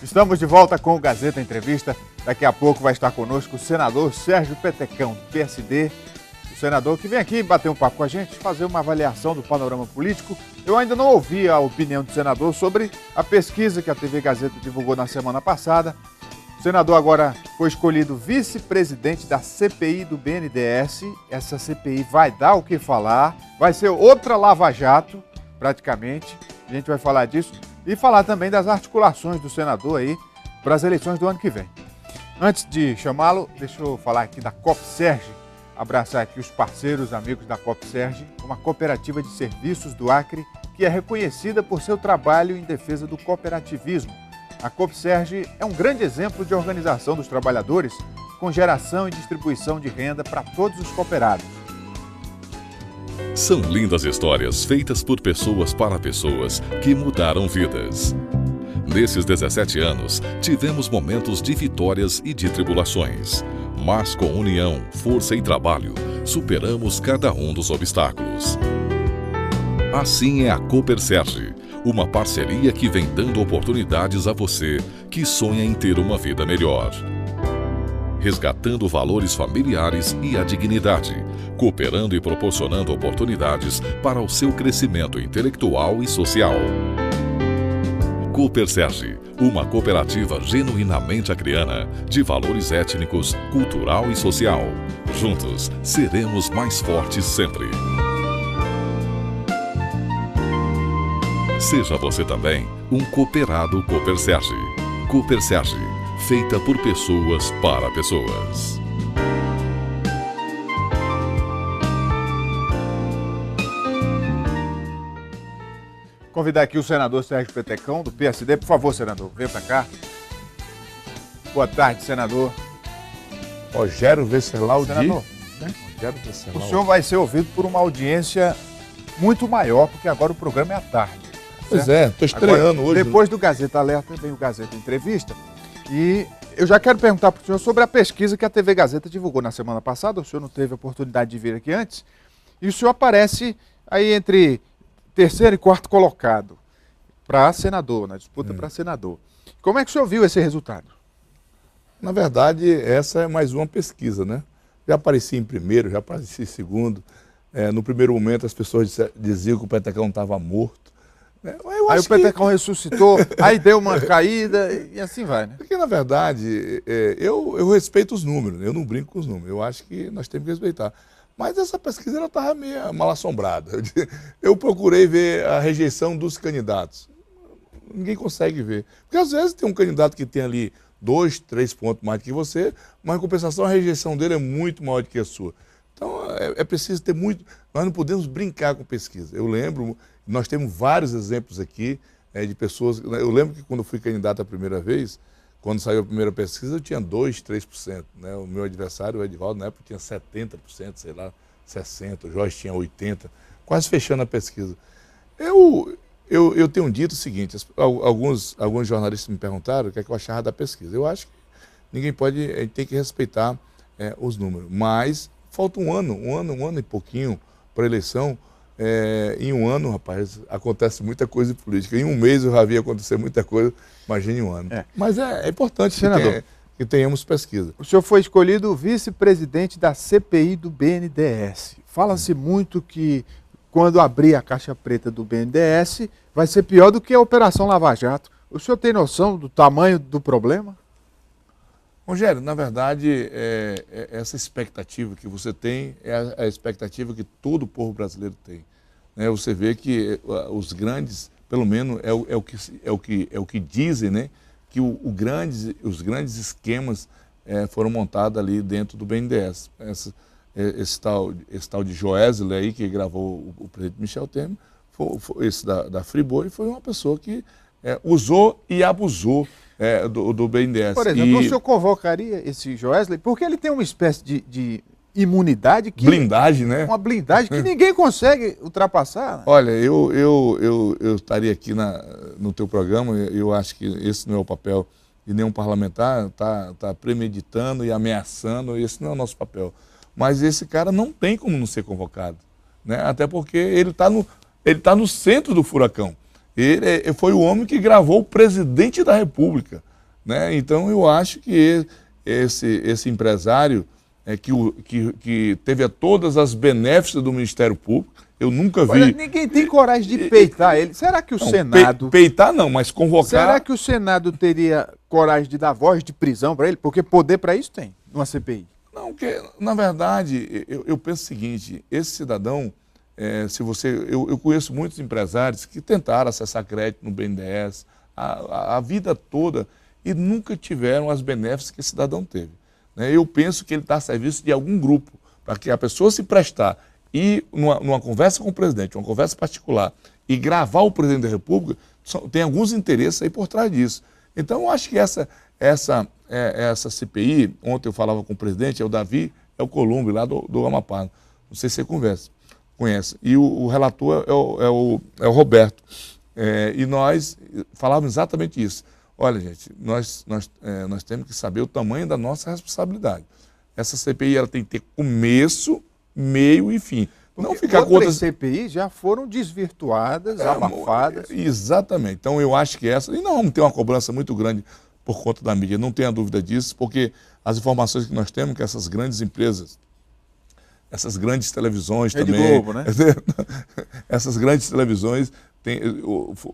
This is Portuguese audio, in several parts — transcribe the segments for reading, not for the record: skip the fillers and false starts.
Estamos de volta com o Gazeta Entrevista. Daqui a pouco vai estar conosco o senador Sérgio Petecão, do PSD. O senador que vem aqui bater um papo com a gente, fazer uma avaliação do panorama político. Eu ainda não ouvi a opinião do senador sobre a pesquisa que a TV Gazeta divulgou na semana passada. O senador agora foi escolhido vice-presidente da CPI do BNDES. Essa CPI vai dar o que falar, vai ser outra Lava Jato, praticamente. A gente vai falar disso e falar também das articulações do senador aí para as eleições do ano que vem. Antes de chamá-lo, deixa eu falar aqui da Copserge, abraçar aqui os parceiros, amigos da Copserge, uma cooperativa de serviços do Acre que é reconhecida por seu trabalho em defesa do cooperativismo. A Copserge é um grande exemplo de organização dos trabalhadores com geração e distribuição de renda para todos os cooperados. São lindas histórias feitas por pessoas para pessoas que mudaram vidas. Nesses 17 anos, tivemos momentos de vitórias e de tribulações. Mas com união, força e trabalho, superamos cada um dos obstáculos. Assim é a Cooperserge, uma parceria que vem dando oportunidades a você que sonha em ter uma vida melhor. Resgatando valores familiares e a dignidade, cooperando e proporcionando oportunidades para o seu crescimento intelectual e social. Cooperserge, uma cooperativa genuinamente acreana, de valores étnicos, cultural e social. Juntos, seremos mais fortes sempre. Seja você também um cooperado Cooperserge. Cooperserge, feita por pessoas para pessoas. Convidar aqui o senador Sérgio Petecão, do PSD. Por favor, senador, venha para cá. Boa tarde, senador. Rogério Venceslau Senador, Rogério Venceslau. o senhor vai ser ouvido por uma audiência muito maior, porque agora o programa é à tarde. Pois é, estou estreando hoje. Depois do Gazeta Alerta, vem o Gazeta Entrevista. E eu já quero perguntar para o senhor sobre a pesquisa que a TV Gazeta divulgou na semana passada. O senhor não teve a oportunidade de vir aqui antes. E o senhor aparece aí entre terceiro e quarto colocado para senador, na disputa para senador. Como é que o senhor viu esse resultado? Na verdade, essa é mais uma pesquisa, né? Já apareci em primeiro, já apareci em segundo. No primeiro momento, as pessoas diziam que o Petecão estava morto. Aí o Petecão ressuscitou, aí deu uma caída e assim vai, né? Porque, na verdade, eu respeito os números, eu não brinco com os números. Eu acho que nós temos que respeitar. Mas essa pesquisa estava meio mal assombrada. Eu procurei ver a rejeição dos candidatos. Ninguém consegue ver. Porque às vezes tem um candidato que tem ali 2, 3 pontos mais do que você, mas em compensação a rejeição dele é muito maior do que a sua. Então é preciso ter muito... Nós não podemos brincar com pesquisa. Eu lembro, nós temos vários exemplos aqui de pessoas... Eu lembro que quando eu fui candidato a primeira vez, quando saiu a primeira pesquisa, eu tinha 2, 3%. Né? O meu adversário, o Edivaldo, na época tinha 70%, sei lá, 60%, o Jorge tinha 80%, quase fechando a pesquisa. Eu tenho dito o seguinte, alguns jornalistas me perguntaram o que é que eu achava da pesquisa. Eu acho que ninguém pode, a gente tem que respeitar os números, mas falta um ano e pouquinho para a eleição. Em um ano, rapaz, acontece muita coisa em política. Em um mês eu já vi acontecer muita coisa, imagine um ano. Mas é importante, senador, que tenhamos pesquisa. O senhor foi escolhido vice-presidente da CPI do BNDES. Fala-se muito que quando abrir a caixa preta do BNDES vai ser pior do que a Operação Lava Jato. O senhor tem noção do tamanho do problema? Rogério, na verdade, essa expectativa que você tem é a expectativa que todo o povo brasileiro tem. Você vê que os grandes, pelo menos é o que dizem, né, que os grandes esquemas foram montados ali dentro do BNDES. Esse tal de Joesley aí, que gravou o presidente Michel Temer, esse da Friboi, foi uma pessoa que usou e abusou do BNDES. Por exemplo, o senhor convocaria esse Joesley porque ele tem uma espécie de imunidade que... Blindagem, né? Uma blindagem que ninguém consegue ultrapassar. Né? Olha, eu estaria aqui no teu programa, eu acho que esse não é o papel de nenhum parlamentar, tá premeditando e ameaçando, esse não é o nosso papel. Mas esse cara não tem como não ser convocado, né? Até porque ele está no centro do furacão. Ele foi o homem que gravou o presidente da República, né? Então eu acho que esse empresário que teve todas as benéficas do Ministério Público, eu nunca vi... Olha, ninguém tem coragem de peitar ele. Será que o Senado... Peitar não, mas convocar... Será que o Senado teria coragem de dar voz de prisão para ele? Porque poder para isso tem, numa CPI. Não, porque, na verdade, eu penso o seguinte, esse cidadão, eu conheço muitos empresários que tentaram acessar crédito no BNDES a vida toda e nunca tiveram as benéficas que esse cidadão teve. Né? Eu penso que ele está a serviço de algum grupo, para que a pessoa se prestar e numa conversa com o presidente, uma conversa particular, e gravar o presidente da República, tem alguns interesses aí por trás disso. Então, eu acho que essa CPI, ontem eu falava com o presidente, é o Davi Alcolumbre, lá do Amapá. Não sei se você conhece. E o relator é o Roberto. E nós falávamos exatamente isso. Olha, gente, nós temos que saber o tamanho da nossa responsabilidade. Essa CPI ela tem que ter começo, meio e fim. Não ficar com outras CPIs já foram desvirtuadas, abafadas. Exatamente. Então eu acho que essa... E não vamos ter uma cobrança muito grande por conta da mídia, não tenha dúvida disso, porque as informações que nós temos que essas grandes empresas, essas grandes televisões Rede também... Globo, né? Essas grandes televisões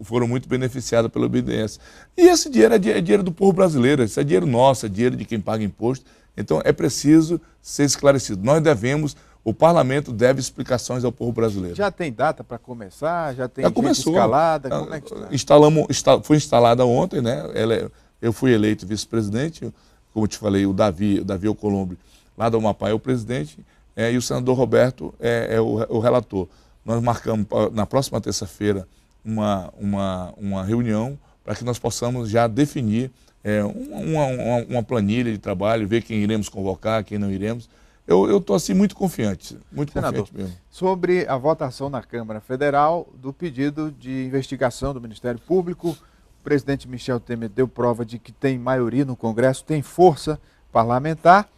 foram muito beneficiadas pelo BNDES. E esse dinheiro é dinheiro do povo brasileiro, isso é dinheiro nosso, é dinheiro de quem paga imposto. Então é preciso ser esclarecido. Nós devemos... O parlamento deve explicações ao povo brasileiro. Já tem data para começar? Já tem já gente começou. escalada? Como é que está? Foi instalada ontem, né? Eu fui eleito vice-presidente, como te falei, o Davi Alcolumbre, lá do Amapá é o presidente, e o senador Roberto é o relator. Nós marcamos na próxima terça-feira uma reunião para que nós possamos já definir uma planilha de trabalho, ver quem iremos convocar, quem não iremos. Eu estou assim muito confiante Senador, mesmo. Sobre a votação na Câmara Federal do pedido de investigação do Ministério Público, o presidente Michel Temer deu prova de que tem maioria no Congresso, tem força parlamentar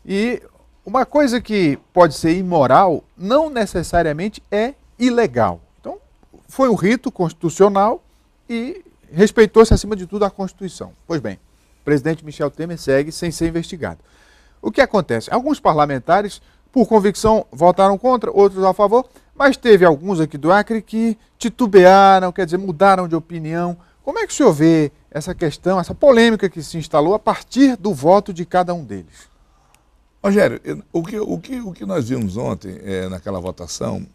e uma coisa que pode ser imoral não necessariamente é ilegal. Então, foi um rito constitucional e respeitou-se acima de tudo a Constituição. Pois bem, o presidente Michel Temer segue sem ser investigado. O que acontece? Alguns parlamentares, por convicção, votaram contra, outros a favor, mas teve alguns aqui do Acre que titubearam, quer dizer, mudaram de opinião. Como é que o senhor vê essa questão, essa polêmica que se instalou a partir do voto de cada um deles? Rogério, o que nós vimos ontem naquela votação,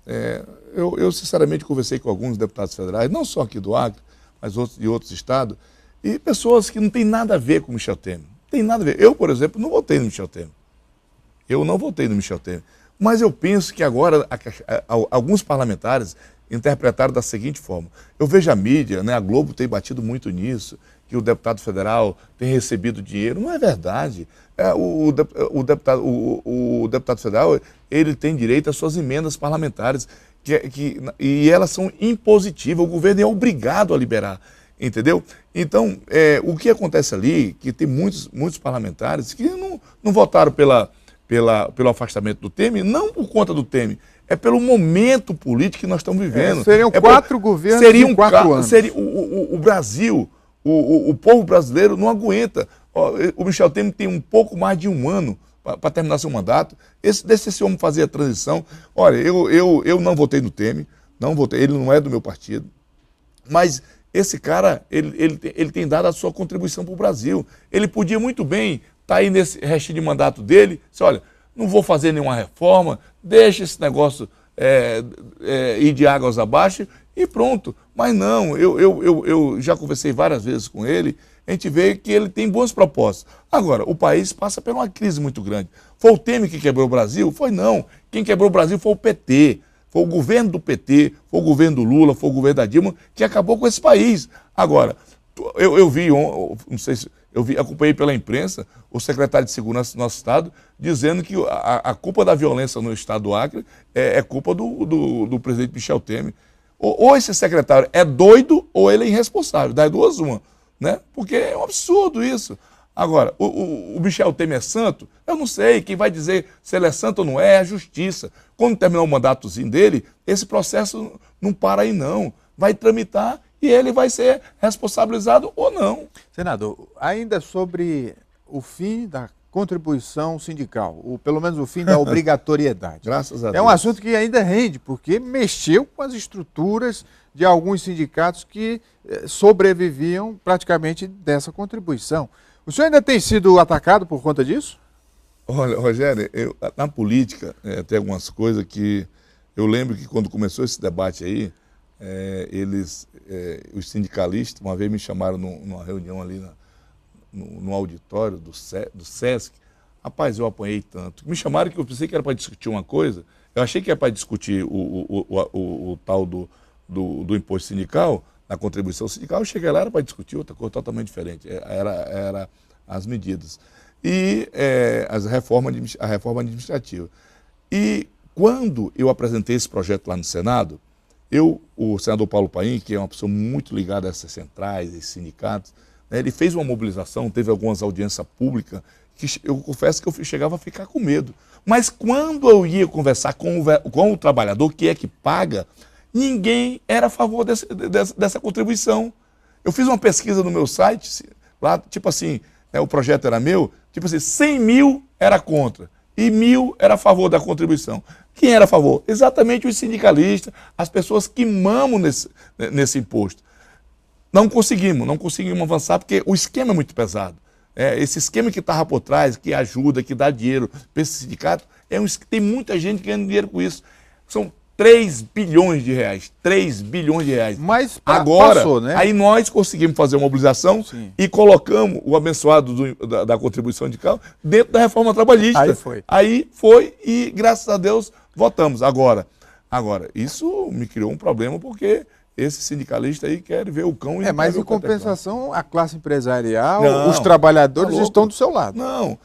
eu sinceramente conversei com alguns deputados federais, não só aqui do Acre, mas de outros estados, e pessoas que não têm nada a ver com o Michel Temer. Tem nada a ver. Eu, por exemplo, não votei no Michel Temer. Eu não votei no Michel Temer. Mas eu penso que agora alguns parlamentares interpretaram da seguinte forma. Eu vejo a mídia, né, a Globo tem batido muito nisso, que o deputado federal tem recebido dinheiro. Não é verdade. O deputado federal ele tem direito às suas emendas parlamentares e elas são impositivas. O governo é obrigado a liberar. Entendeu? Então, o que acontece ali, que tem muitos parlamentares que não votaram pelo afastamento do Temer, não por conta do Temer, é pelo momento político que nós estamos vivendo. Seriam 4 governos em 4 anos. O Brasil, o povo brasileiro não aguenta. O Michel Temer tem um pouco mais de um ano para terminar seu mandato. Deixa esse homem fazer a transição. Olha, eu não votei no Temer, não votei, ele não é do meu partido, mas... Esse cara, ele tem dado a sua contribuição para o Brasil. Ele podia muito bem estar aí nesse restinho de mandato dele, dizer, olha, não vou fazer nenhuma reforma, deixa esse negócio ir de águas abaixo e pronto. Mas não, eu já conversei várias vezes com ele, a gente vê que ele tem boas propostas. Agora, o país passa por uma crise muito grande. Foi o Temer que quebrou o Brasil? Foi não. Quem quebrou o Brasil foi o PT. Foi o governo do PT, foi o governo do Lula, foi o governo da Dilma que acabou com esse país. Agora, eu vi, não sei se eu acompanhei pela imprensa o secretário de Segurança do nosso estado dizendo que a culpa da violência no estado do Acre é culpa do presidente Michel Temer. Ou esse secretário é doido ou ele é irresponsável, das duas uma, né? Porque é um absurdo isso. Agora, o Michel Temer é santo? Eu não sei. Quem vai dizer se ele é santo ou não é a justiça. Quando terminar o mandatozinho dele, esse processo não para aí não. Vai tramitar e ele vai ser responsabilizado ou não. Senador, ainda sobre o fim da contribuição sindical, ou pelo menos o fim da obrigatoriedade. Graças a Deus. É um assunto que ainda rende, porque mexeu com as estruturas de alguns sindicatos que sobreviviam praticamente dessa contribuição. O senhor ainda tem sido atacado por conta disso? Olha, Rogério, na política tem algumas coisas que eu lembro que quando começou esse debate aí, os sindicalistas, uma vez me chamaram numa reunião ali no auditório do SESC. Rapaz, eu apanhei tanto. Me chamaram que eu pensei que era para discutir uma coisa, eu achei que era para discutir o tal do imposto sindical, na contribuição sindical, eu cheguei lá, era para discutir outra coisa totalmente diferente, era as medidas. E a reforma administrativa. E quando eu apresentei esse projeto lá no Senado, o senador Paulo Paim, que é uma pessoa muito ligada a essas centrais, a esses sindicatos, né, ele fez uma mobilização, teve algumas audiências públicas, que eu confesso que eu chegava a ficar com medo. Mas quando eu ia conversar com o trabalhador, que é que paga, ninguém era a favor dessa contribuição. Eu fiz uma pesquisa no meu site, lá, tipo assim, o projeto era meu, tipo assim, 100 mil era contra e 1.000 era a favor da contribuição. Quem era a favor? Exatamente os sindicalistas, as pessoas que mamam nesse imposto. Não conseguimos avançar porque o esquema é muito pesado. Esse esquema que estava por trás, que ajuda, que dá dinheiro para esse sindicato, tem muita gente ganhando dinheiro com isso. São 3 bilhões de reais. 3 bilhões de reais. Mas agora, passou, né? Aí nós conseguimos fazer uma mobilização. Sim. E colocamos o abençoado da contribuição sindical dentro da reforma trabalhista. Aí foi e, graças a Deus, votamos. Agora, isso me criou um problema porque esse sindicalista aí quer ver o cão e mas em compensação, a classe empresarial, os trabalhadores estão do seu lado. Não,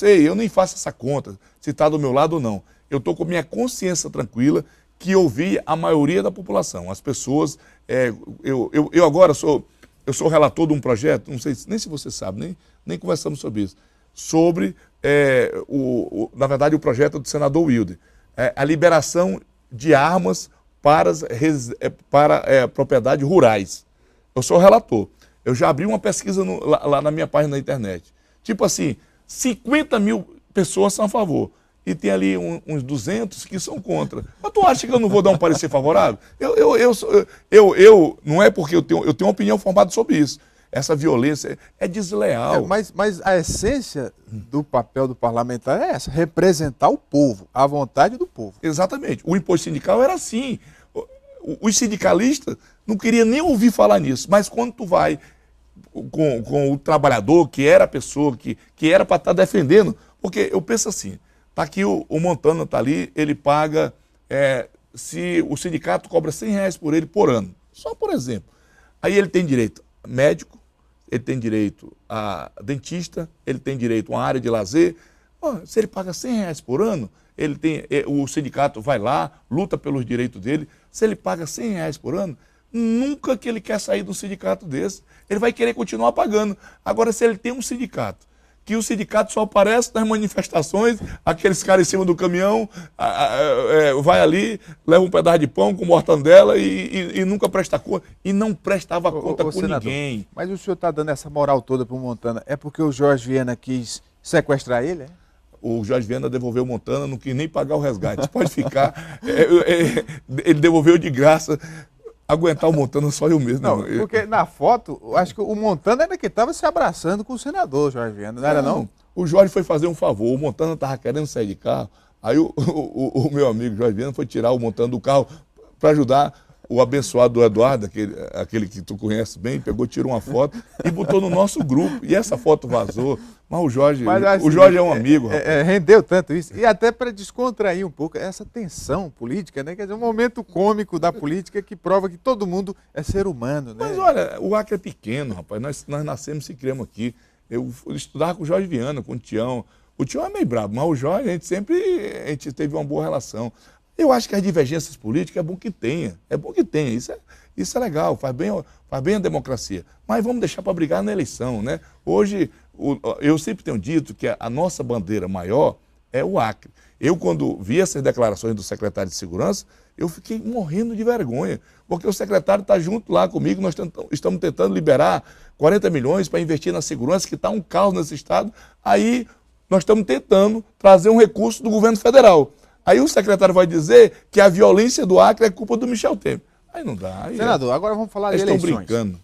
eu nem faço essa conta, se está do meu lado ou não. Eu estou com minha consciência tranquila que ouvi a maioria da população. As pessoas, eu agora sou relator de um projeto, não sei nem se você sabe, nem conversamos sobre isso, sobre, na verdade, o projeto do senador Wilder, a liberação de armas para propriedades rurais. Eu sou relator. Eu já abri uma pesquisa lá na minha página na internet. Tipo assim, 50 mil pessoas são a favor. E tem ali uns 200 que são contra. Mas tu acha que eu não vou dar um parecer favorável? Não é porque eu tenho uma opinião formada sobre isso. Essa violência é desleal. Mas a essência do papel do parlamentar é essa, representar o povo, a vontade do povo. Exatamente. O imposto sindical era assim. Os sindicalistas não queriam nem ouvir falar nisso, mas quando tu vai com o trabalhador, que era a pessoa que era para estar defendendo, porque eu penso assim, tá aqui o Montana está ali, ele paga, se o sindicato cobra R$100 por ele por ano, só por exemplo. Aí ele tem direito a médico, ele tem direito a dentista, ele tem direito a uma área de lazer. Se ele paga R$100 por ano, o sindicato vai lá, luta pelos direitos dele. Se ele paga R$100 por ano, nunca que ele quer sair de um sindicato desse. Ele vai querer continuar pagando. Agora, se ele tem um sindicato, que o sindicato só aparece nas manifestações, aqueles caras em cima do caminhão, vai ali, leva um pedaço de pão com mortandela e nunca presta conta. E não prestava conta com senador, ninguém. Mas o senhor está dando essa moral toda para o Montana, é porque o Jorge Viana quis sequestrar ele, O Jorge Viana devolveu o Montana, não quis nem pagar o resgate. Pode ficar. Ele devolveu de graça. Aguentar o Montana só eu mesmo. Não, porque na foto, acho que o Montana era que estava se abraçando com o senador Jorge Viana, não era não? O Jorge foi fazer um favor, o Montana estava querendo sair de carro, aí o meu amigo Jorge Viana foi tirar o Montana do carro para ajudar o abençoado do Eduardo, aquele que tu conhece bem, tirou uma foto e botou no nosso grupo. E essa foto vazou. Mas o Jorge é um amigo. Rendeu tanto isso. E até para descontrair um pouco essa tensão política, né? Quer dizer, um momento cômico da política que prova que todo mundo é ser humano, né? Mas olha, o Acre é pequeno, rapaz. Nós nascemos e criamos aqui. Eu estudava com o Jorge Viana, com o Tião. O Tião é meio brabo, mas o Jorge, a gente teve uma boa relação. Eu acho que as divergências políticas é bom que tenha. É bom que tenha. Isso é legal, faz bem a democracia. Mas vamos deixar para brigar na eleição, né? Hoje, eu sempre tenho dito que a nossa bandeira maior é o Acre. Eu, quando vi essas declarações do secretário de Segurança, eu fiquei morrendo de vergonha, porque o secretário está junto lá comigo, nós estamos tentando liberar 40 milhões para investir na segurança, que está um caos nesse estado, aí nós estamos tentando trazer um recurso do governo federal. Aí o secretário vai dizer que a violência do Acre é culpa do Michel Temer. Aí não dá. Aí Senador, agora vamos falar de eleições. eleições. Estão brincando.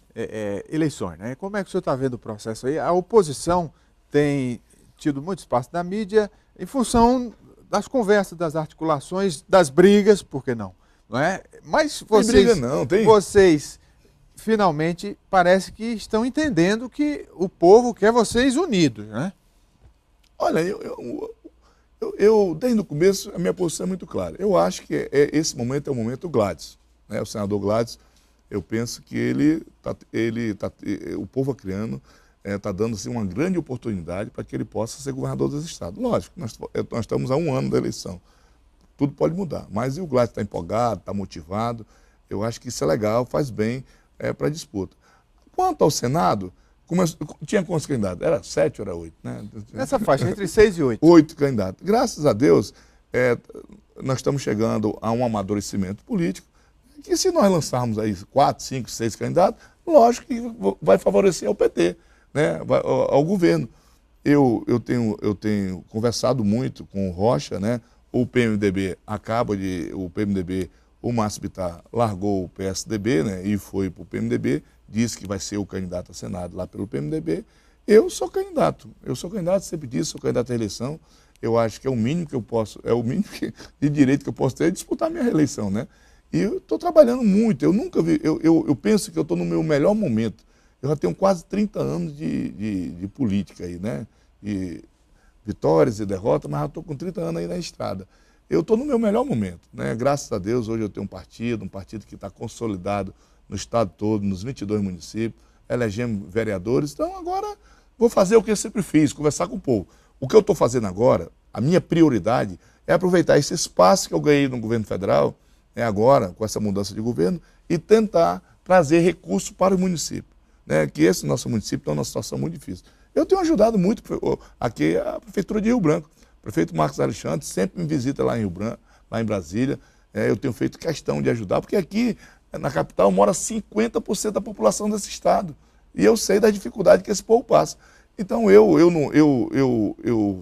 Eleições, né? Como é que o senhor está vendo o processo aí? A oposição tem tido muito espaço na mídia em função das conversas, das articulações, das brigas, por que não? Não é? Mas vocês, briga não, tem. Vocês finalmente parece que estão entendendo que o povo quer vocês unidos, né? Olha, eu desde o começo, a minha posição é muito clara. Eu acho que esse momento é o momento do Gladys, né? O senador Gladys, eu penso que o povo acreano está dando assim, uma grande oportunidade para que ele possa ser governador desse estado. Lógico, nós estamos há 1 ano da eleição, tudo pode mudar, mas o Gladys está empolgado, está motivado, eu acho que isso é legal, faz bem para a disputa. Quanto ao Senado, tinha quantos candidatos? Era 7 ou era 8? Né? Nessa faixa, entre 6 e 8. 8 candidatos. Graças a Deus, nós estamos chegando a um amadurecimento político, que se nós lançarmos aí 4, 5, 6 candidatos, lógico que vai favorecer ao PT, né? Ao governo. Eu tenho conversado muito com o Rocha, né? O PMDB o Márcio Bittar largou o PSDB, né? E foi para o PMDB, disse que vai ser o candidato a Senado lá pelo PMDB. Eu sou candidato, sempre disse, sou candidato à eleição. Eu acho que é o mínimo que eu posso, de direito que eu posso ter é disputar a minha reeleição, né? E eu estou trabalhando muito, eu penso que eu estou no meu melhor momento. Eu já tenho quase 30 anos de política aí, né? De vitórias e derrotas, mas já estou com 30 anos aí na estrada. Eu estou no meu melhor momento, né? Graças a Deus, hoje eu tenho um partido que está consolidado no estado todo, nos 22 municípios, elegemos vereadores, então agora vou fazer o que eu sempre fiz, conversar com o povo. O que eu estou fazendo agora, a minha prioridade é aproveitar esse espaço que eu ganhei no governo federal, agora, com essa mudança de governo, e tentar trazer recursos para o município, né? Que esse nosso município está numa situação muito difícil. Eu tenho ajudado muito aqui a Prefeitura de Rio Branco. O prefeito Marcos Alexandre sempre me visita lá em Rio Branco, lá em Brasília. Eu tenho feito questão de ajudar, porque aqui na capital mora 50% da população desse estado. E eu sei da dificuldade que esse povo passa. Então eu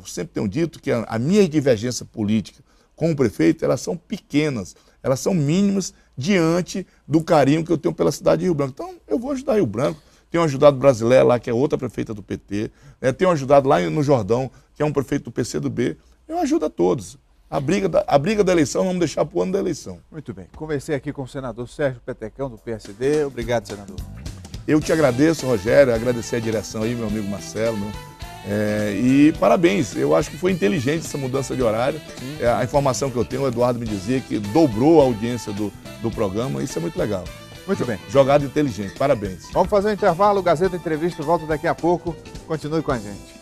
sempre tenho dito que a minha divergência política com o prefeito, elas são pequenas, elas são mínimas diante do carinho que eu tenho pela cidade de Rio Branco. Então eu vou ajudar Rio Branco. Tenho ajudado Brasileira lá, que é outra prefeita do PT. Tenho ajudado lá no Jordão, que é um prefeito do PCdoB. Eu ajudo a todos. A briga da eleição, vamos deixar para o ano da eleição. Muito bem. Conversei aqui com o senador Sérgio Petecão, do PSD. Obrigado, senador. Eu te agradeço, Rogério, agradecer a direção aí, meu amigo Marcelo, né? E parabéns, eu acho que foi inteligente essa mudança de horário. A informação que eu tenho, o Eduardo me dizia que dobrou a audiência do programa, isso é muito legal. Muito bem. Jogada inteligente, parabéns. Vamos fazer um intervalo, Gazeta Entrevista volta daqui a pouco. Continue com a gente.